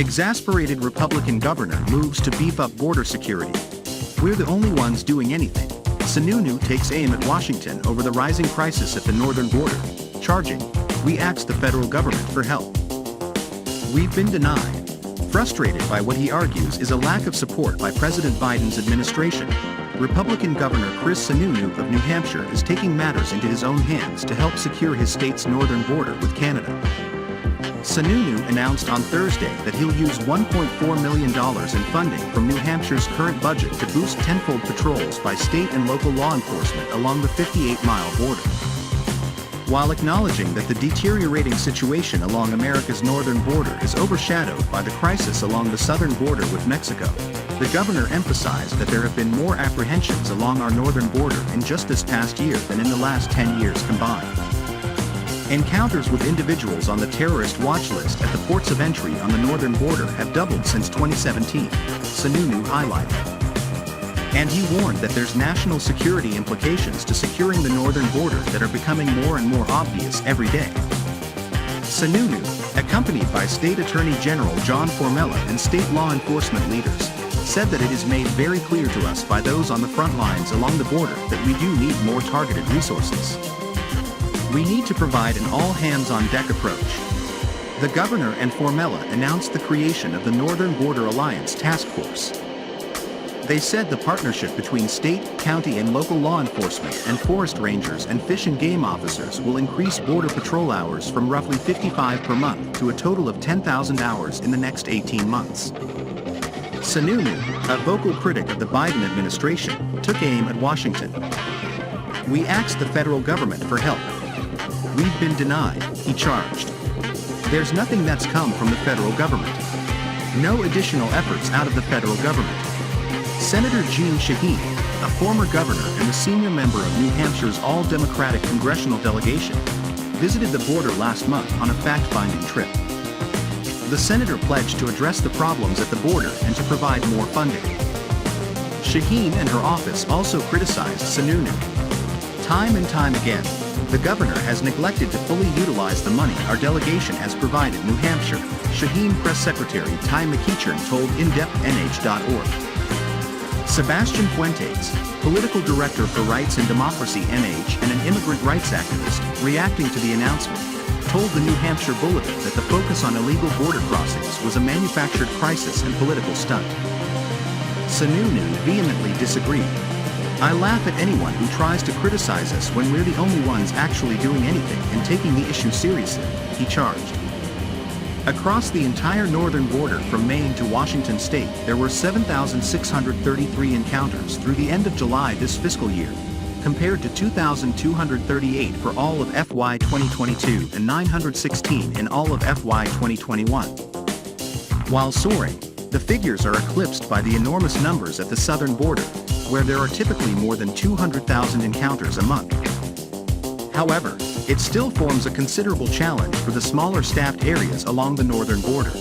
Exasperated Republican governor moves to beef up border security. We're the only ones doing anything. Sununu takes aim at Washington over the rising crisis at the northern border, charging, "We asked the federal government for help. We've been denied." Frustrated by what he argues is a lack of support by President Biden's administration, Republican Governor Chris Sununu of New Hampshire is taking matters into his own hands to help secure his state's northern border with Canada. Sununu announced on Thursday that he'll use $1.4 million in funding from New Hampshire's current budget to boost tenfold patrols by state and local law enforcement along the 58-mile border. While acknowledging that the deteriorating situation along America's northern border is overshadowed by the crisis along the southern border with Mexico, the governor emphasized that there have been more apprehensions along our northern border in just this past year than in the last 10 years combined. Encounters with individuals on the terrorist watch list at the ports of entry on the northern border have doubled since 2017, Sununu highlighted. And he warned that there's national security implications to securing the northern border that are becoming more and more obvious every day. Sununu, accompanied by State Attorney General John Formella and state law enforcement leaders, said that it is made very clear to us by those on the front lines along the border that we do need more targeted resources. We need to provide an all-hands-on-deck approach. The governor and Formella announced the creation of the Northern Border Alliance Task Force. They said the partnership between state, county and local law enforcement and forest rangers and fish and game officers will increase border patrol hours from roughly 55 per month to a total of 10,000 hours in the next 18 months. Sununu, a vocal critic of the Biden administration, took aim at Washington. "We asked the federal government for help. We've been denied," he charged. "There's nothing that's come from the federal government. No additional efforts out of the federal government." Senator Jeanne Shaheen, a former governor and a senior member of New Hampshire's all-Democratic congressional delegation, visited the border last month on a fact-finding trip. The senator pledged to address the problems at the border and to provide more funding. Shaheen and her office also criticized Sununu. "Time and time again, the governor has neglected to fully utilize the money our delegation has provided New Hampshire," Shaheen Press Secretary Ty McEachern told IndepthNH.org. Sebastian Fuentes, political director for Rights and Democracy NH and an immigrant rights activist, reacting to the announcement, told the New Hampshire Bulletin that the focus on illegal border crossings was a manufactured crisis and political stunt. Sununu vehemently disagreed. "I laugh at anyone who tries to criticize us when we're the only ones actually doing anything and taking the issue seriously," he charged. Across the entire northern border from Maine to Washington state, there were 7,633 encounters through the end of July this fiscal year, compared to 2,238 for all of FY 2022 and 916 in all of FY 2021. While soaring, the figures are eclipsed by the enormous numbers at the southern border, where there are typically more than 200,000 encounters a month. However, it still forms a considerable challenge for the smaller staffed areas along the northern border.